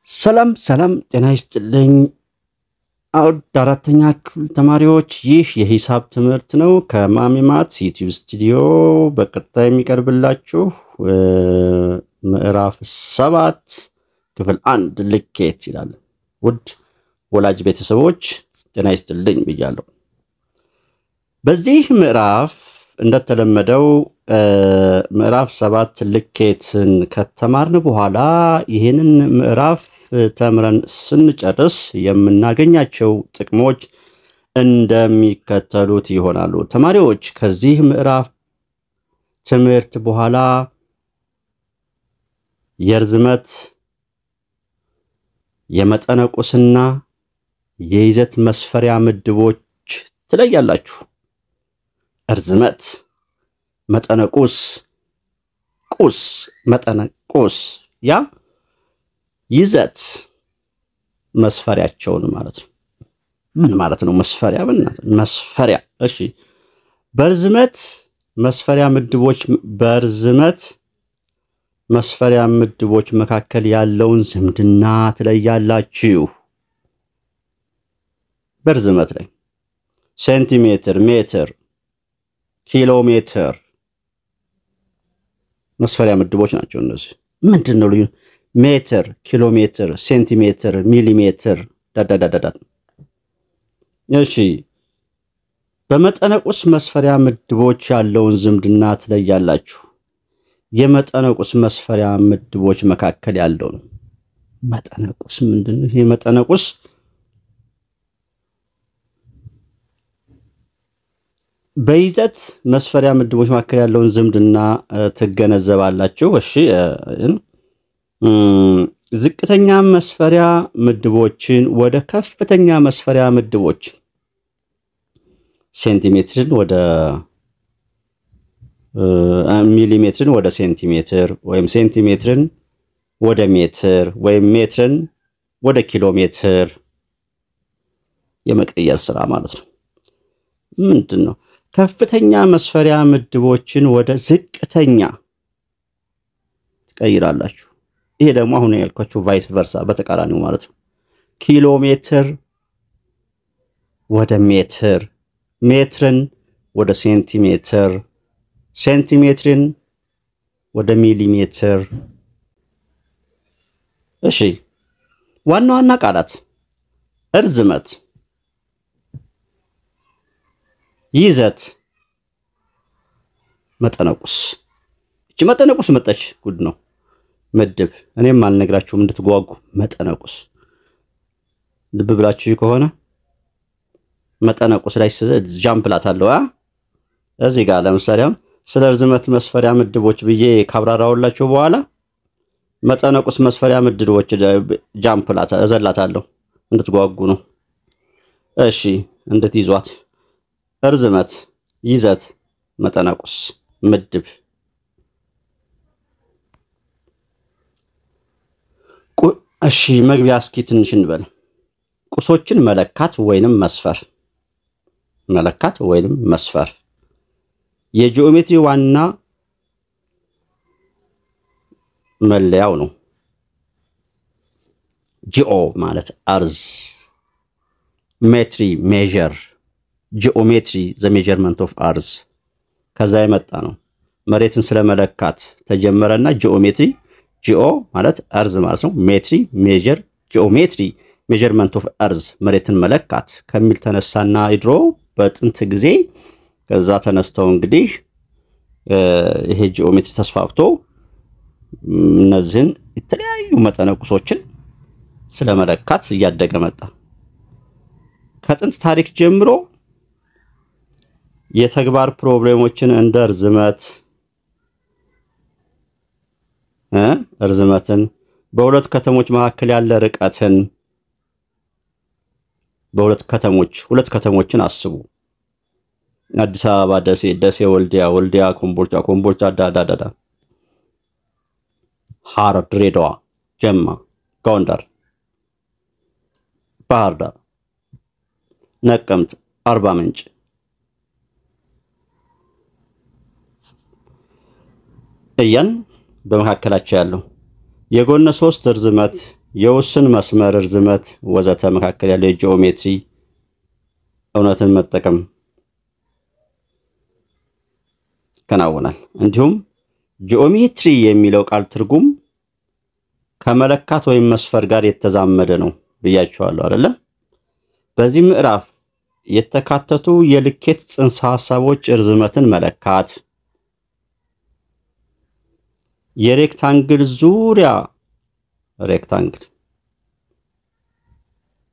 Salam ጤና ይስጥልኝ አራተኛ ክፍል ተማሪዎች ይህ የሂሳብ ትምህርት ነው ከማሚማት ዩቲዩብ ስቱዲዮ በቀጣይ የሚቀርብላችሁ ምዕራፍ 7 ክፍል 1 ልኬት ይላል ውድ ወላጅ ቤተሰቦች ጤና ይስጥልኝ ብያለሁ በዚህ ምዕራፍ እንደተለመደው ምዕራፍ 7 ልኬትን ከተማርን በኋላ ይሄንን ምዕራፍ ተምረን ስንጨርስ የምናገኛቸው ጥቅሞች እንደሚከተሉት ይሆናሉ ተማሪዎች ከዚህ ምዕራፍ ትምህርት በኋላ የርዝመት የመጠነቁስና የይዘት መስፈሪያ ምድቦች ትለያላችሁ እርዝመት መጠነቁስ ቁስ መጠነቁስ ያ ይዘት መስፈሪያቸውን ማለት ነው ምን ማለት ነው መስፈሪያ መስፈሪያ እሺ በርዝመት መስፈሪያ ምድቦች መካከል ያለውን ዝምድና ትለያላችሁ በርዝመት ላይ ሴንቲሜትር ሜትር ኪሎሜትር መስፈሪያ ምድቦች ናቸው እነዚህ ምንድነው ልዩ ሜትር ኪሎሜትር ሴንቲሜትር ሚሊሜትር ዳዳዳዳዳ እሺ በመጠነቁስ መስፈሪያ ምድቦች ያለውን ዝምድና ትለያላችሁ የመጠነቁስ መስፈሪያ ምድቦች መካከል ያለው መጠነቁስ ምንድነው ይሄ መጠነቁስ በይዘት መስፈሪያ ምድቦች መካከል ያለውን ዝምድና ተገነዘባላችሁ እሺ ዝቅተኛ መስፈሪያ ምድቦችን ወደ ከፍተኛ መስፈሪያ ምድቦች ሴንቲሜትርን ወደ ሚሊሜትርን ወደ ሴንቲሜትር ወይም ሴንቲሜትርን ወደ ሜትር ወይም ሜትርን ወደ ኪሎሜትር የመቀየር ስራ ማለት ነው ምንድነው ከፍተኛ መስፈሪያ ምድቦችን ወደ ዝቅተኛ ትቀይራላችሁ ይሄ ደግሞ አሁን ያልኳችሁ ቫይስ ቨርሳ በተቃራኒው ማለት ነው ኪሎሜትር ወደ ሜትር ሜትርን ወደ ሴንቲሜትር ሴንቲሜትርን ወደ ሚሊሜትር እሺ ዋና ቃላት እርዝመት ይዘት መጠነቁስ እቺ መጠነቁስ መጣች ጉድ ነው ምድብ እኔም አልነግራችሁም እንድትጓጉ መጠነቁስ ልብ ብላችሁ ከሆነ መጠነቁስ ላይ ጃምፕላት አለው እዚህ ጋር ለምሳሌ ስለ ርዝመት መስፈሪያ ምድቦች ብዬ ካብራራውላችሁ በኋላ መጠነቁስ መስፈሪያ ምድቦች ጃምፕላት እዘላታለሁ እንድትጓጉ ነው እሺ እንድትይዟት እርዝመት ይዘት መጠነቁስ ምድብ እሺ መግቢያ እስኪ ትንሽ እንበል ቁሶችን መለካት ወይንም መስፈር የጂኦሜትሪ ዋና መለያው ነው ጂኦ ማለት አርዝ ሜትሪ ሜዠር geometry the measurement of earth ከዛ የመጣ ነው መሬትን ስለመለካት ተጀመረና geometry geo ማለት earth ማለት ነው metry measure geometry measurement of earth መሬትን መለካት ከሚል ተነሳና ይድሮ በጥንት ጊዜ ከዛ ተነስተው እንግዲህ ይሄ geometry ተስፋፍቶ እነዚህን የተለያዩ መጠነቁሶችን ስለመለካት ያደገ መጣ ከጥንት ታሪክ ጀምሮ የተግባር ፕሮብሌሞችን እንደ እርዝመትን በሁለት ከተሞች መካከል ያለ ርቀትን በሁለት ከተሞችን አስቡ አዲስ አበባ ደሴ ወልዲያ ኮምቦልቻ ዳዳዳዳ ሐረር ድሬዳዋ ጀማ ጎንደር ባህር ዳር ነቀምት አርባ ምንጭ እያን በመካከላቸው ያለው የጎነ 3 ርዝመት የውስን መስመር ርዝመት ወዘተ መካከል ያለው የጂኦሜትሪ እውነትን መጠቀም ከናወናል። እንዲሁም ጂኦሜትሪ የሚለው ቃል ትርጉም ከመለካት ወይም መስፈር ጋር የተዛመደ ነው ብያችኋለሁ አይደለ? በዚህ ምዕራፍ የተካተቱ የልኬት ጽንሰ ሐሳቦች ርዝመትን መለካት፣ የሬክታንግል ዙሪያ ሬክታንግል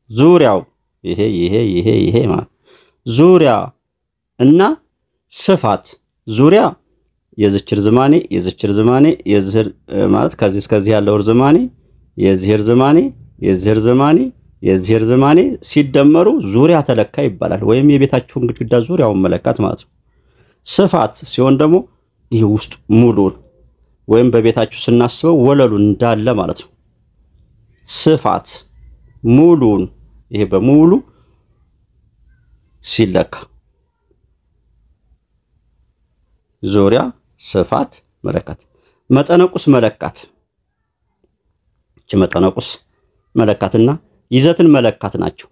ዙሪያው ይሄ ማለት ዙሪያ እና ስፋት ዙሪያ የዝች ርዝማኔ የዝህ ማለት ከዚህ እስከዚህ ያለው ርዝማኔ የዝህ ርዝማኔ ሲደመሩ ዙሪያ ተለካ ይባላል። ወይም የቤታችሁን ግድግዳ ዙሪያውን መለካት ማለት ነው። ስፋት ሲሆን ደግሞ ይህ ውስጥ ሙሉን ወይም በቤታችሁ ስናስበው ወለሉን እንዳለ ማለት ነው። ስፋት ሙሉን ይሄ በሙሉ ሲለካ ዙሪያ ስፋት መለካት። መጠነቁስ መለካት መጠነቁስ መለካትና ይዘትን መለካት ናቸው።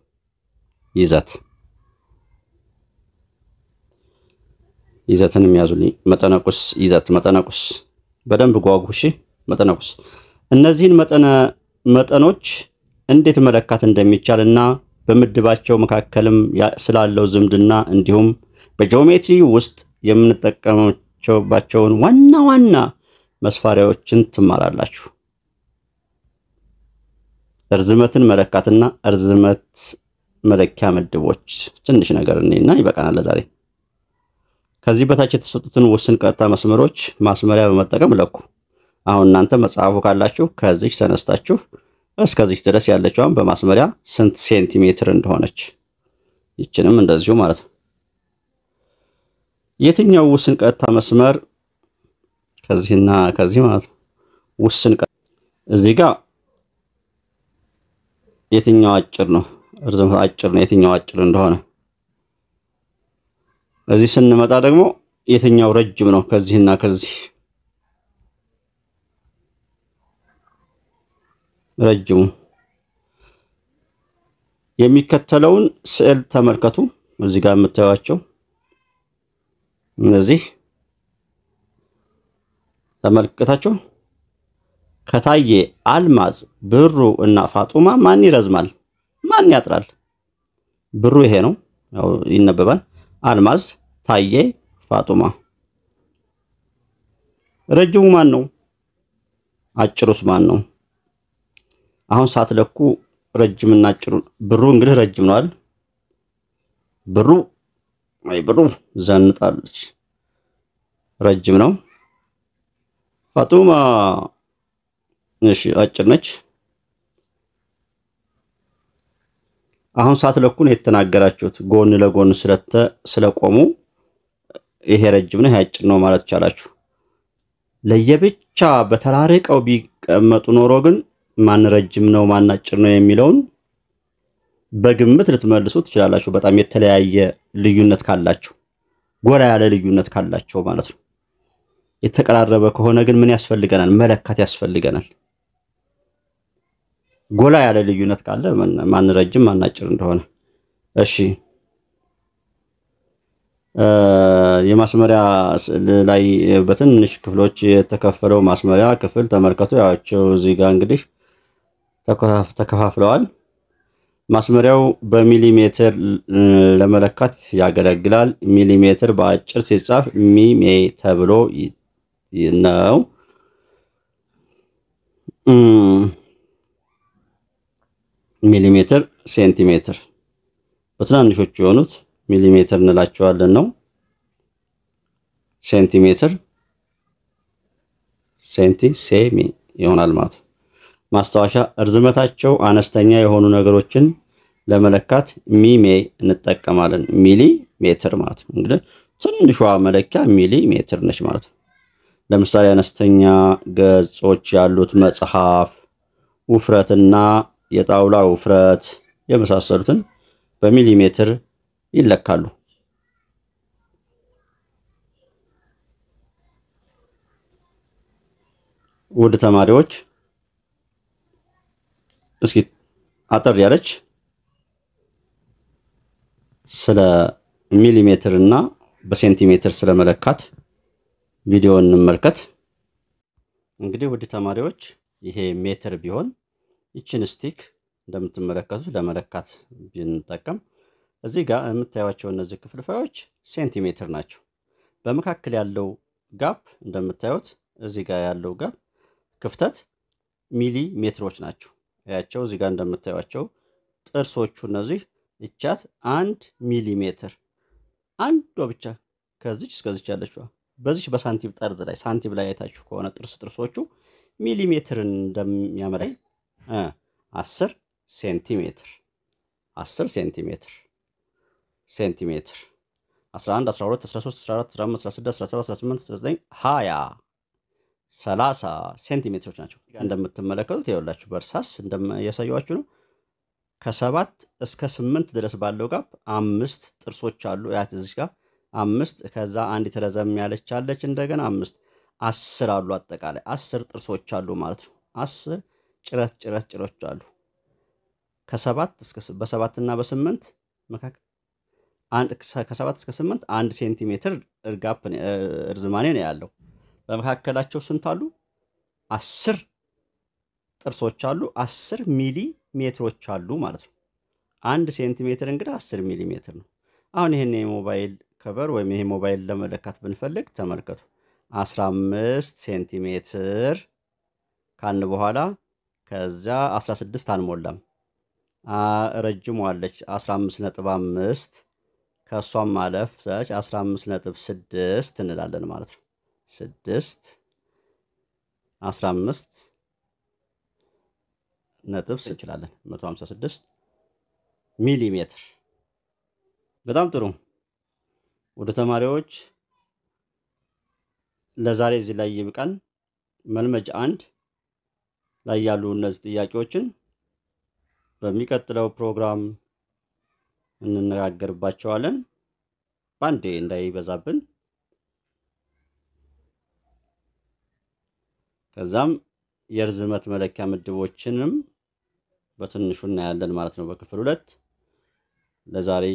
ይዘትን የሚያዙልኝ መጠነቁስ መጠነቁስ በደንብ ጓጉሽ። መጠነቁስ እነዚህን መጠኖች እንዴት መለካት እንደሚቻልና በምድባቸው መካከልም ስላለው ዝምድና እንዲሁም በጂኦሜትሪ ውስጥ የምንጠቀማቸውን ዋና ዋና መስፈሪያዎችን ትማራላችሁ። ርዝመትን መለካትና ርዝመት መለኪያ ምድቦች ትንሽ ነገር እና ይበቃናል ለዛሬ። ከዚህ በታች የተሰጡትን ውስን ቀጥታ መስመሮች ማስመሪያ በመጠቀም ለኩ። አሁን እናንተ መጽሐፉ ካላችሁ ከዚህ ተነስታችሁ እስከዚህ ድረስ ያለችውን በማስመሪያ ስንት ሴንቲሜትር እንደሆነች ይችንም እንደዚሁ ማለት ነው። የትኛው ውስን ቀጥታ መስመር ከዚህና ከዚህ ማለት ነው ውስን እዚህ ጋር የትኛው አጭር ነው ርዝመቱ አጭር ነው የትኛው አጭር እንደሆነ እዚህ ስንመጣ ደግሞ የትኛው ረጅም ነው ከዚህና ከዚህ ረጅሙ የሚከተለውን ስዕል ተመልከቱ። እዚህ ጋር የምታዩዋቸው እነዚህ ተመልከታችሁ። ከታዬ አልማዝ ብሩ እና ፋጡማ ማን ይረዝማል ማን ያጥራል? ብሩ ይሄ ነው ያው ይነበባል። አልማዝ ታዬ ፋጡማ። ረጅሙ ማን ነው? አጭሩስ ማን ነው? አሁን ሳትለኩ ረጅምና አጭሩ ብሩ እንግዲህ ረጅም ነው አይደል? ብሩ ዘንጣለች ረጅም ነው። ፋጡማ እሺ አጭር ነች። አሁን ሳትለኩ ነው የተናገራችሁት። ጎን ለጎን ስለቆሙ ይሄ ረጅም ነው ይሄ አጭር ነው ማለት ይቻላችሁ። ለየብቻ በተራርቀው ቢቀመጡ ኖሮ ግን ማን ረጅም ነው ማን አጭር ነው የሚለውን በግምት ልትመልሱ ትችላላችሁ። በጣም የተለያየ ልዩነት ካላችሁ ጎራ ያለ ልዩነት ካላችሁ ማለት ነው። የተቀራረበ ከሆነ ግን ምን ያስፈልገናል? መለካት ያስፈልገናል። ጎላ ያለ ልዩነት ካለ ማን ረጅም ማን አጭር እንደሆነ። እሺ የማስመሪያ ላይ በትንሽ ክፍሎች የተከፈለው ማስመሪያ ክፍል ተመልከቱ። ያቸው እዚህ ጋር እንግዲህ ተከፋፍለዋል። ማስመሪያው በሚሊሜትር ለመለካት ያገለግላል። ሚሊሜትር በአጭር ሲጻፍ ሚሜ ተብሎ ነው። ሚሊሜትር ሴንቲሜትር በትናንሾቹ የሆኑት ሚሊሜትር እንላቸዋለን ነው። ሴንቲሜትር ሴሚ ይሆናል ማለት ነው። ማስታወሻ ርዝመታቸው አነስተኛ የሆኑ ነገሮችን ለመለካት ሚሜ እንጠቀማለን። ሚሊ ሜትር ማለት ነው። እንግዲህ ትንሿ መለኪያ ሚሊ ሜትር ነች ማለት ነው። ለምሳሌ አነስተኛ ገጾች ያሉት መጽሐፍ ውፍረትና የጣውላ ውፍረት የመሳሰሉትን በሚሊሜትር ይለካሉ። ውድ ተማሪዎች እስኪ አጠር ያለች ስለ ሚሊሜትር እና በሴንቲሜትር ስለመለካት ቪዲዮ እንመልከት። እንግዲህ ውድ ተማሪዎች ይሄ ሜትር ቢሆን ይችን ስቲክ እንደምትመለከቱት ለመለካት ብንጠቀም እዚህ ጋር የምታዩቸው እነዚህ ክፍልፋዮች ሴንቲሜትር ናቸው። በመካከል ያለው ጋፕ እንደምታዩት እዚህ ጋር ያለው ጋፕ ክፍተት ሚሊ ሜትሮች ናቸው። ያያቸው እዚህ ጋር እንደምታዩቸው ጥርሶቹ እነዚህ ይቻት 1 ሚሊ ሜትር አንዷ ብቻ ከዚች እስከዚች ያለችው በዚች በሳንቲም ጠርዝ ላይ ሳንቲም ላይ አይታችሁ ከሆነ ጥርሶቹ ሚሊ ሜትርን እንደሚያመላይ 10 ሴንቲሜትር 10 ሴንቲሜትር ሴንቲሜትር 11 12 13 14 15 16 17 18 19 20 30 ሴንቲሜትሮች ናቸው። እንደምትመለከቱት ይኸውላችሁ በእርሳስ እንደያሳያችሁ ነው። ከ7 እስከ 8 ድረስ ባለው ጋፕ 5 ጥርሶች አሉ። ያት እዚህ ጋር 5 ከዛ አንድ ተረዘም ያለች አለች እንደገና 5 10 አሉ። አጠቃላይ 10 ጥርሶች አሉ ማለት ነው። 10 ጭረት አሉ። ከ7 እስከ በ7 እና በ8 መካከል ከ7 እስከ 8 1 ሴንቲሜትር ጋፕ እርዝማኔ ነው ያለው። በመካከላቸው ስንት አሉ? 10 ጥርሶች አሉ። 10 ሚሊ ሜትሮች አሉ ማለት ነው። 1 ሴንቲሜትር እንግዲህ 10 ሚሊ ሜትር ነው። አሁን ይሄን የሞባይል ከቨር ወይም ይሄ ሞባይል ለመለካት ብንፈልግ ተመልከቱ። 15 ሴንቲሜትር ካልን በኋላ ከዛ 16 አንሞላም። ረጅሙ አለች 15.5 ከሷም ማለፍ ዘች 15.6 እንላለን ማለት ነው። 6 15 ነጥብ እንችላለን 156 ሚሊ ሜትር። በጣም ጥሩ ወደ ተማሪዎች ለዛሬ እዚህ ላይ ይብቃን። መልመጃ 1 ላይ ያሉ እነዚህ ጥያቄዎችን በሚቀጥለው ፕሮግራም እንነጋገርባቸዋለን። ባንዴ እንዳይበዛብን። ከዛም የርዝመት መለኪያ ምድቦችንም በትንሹ እናያለን ማለት ነው በክፍል 2። ለዛሬ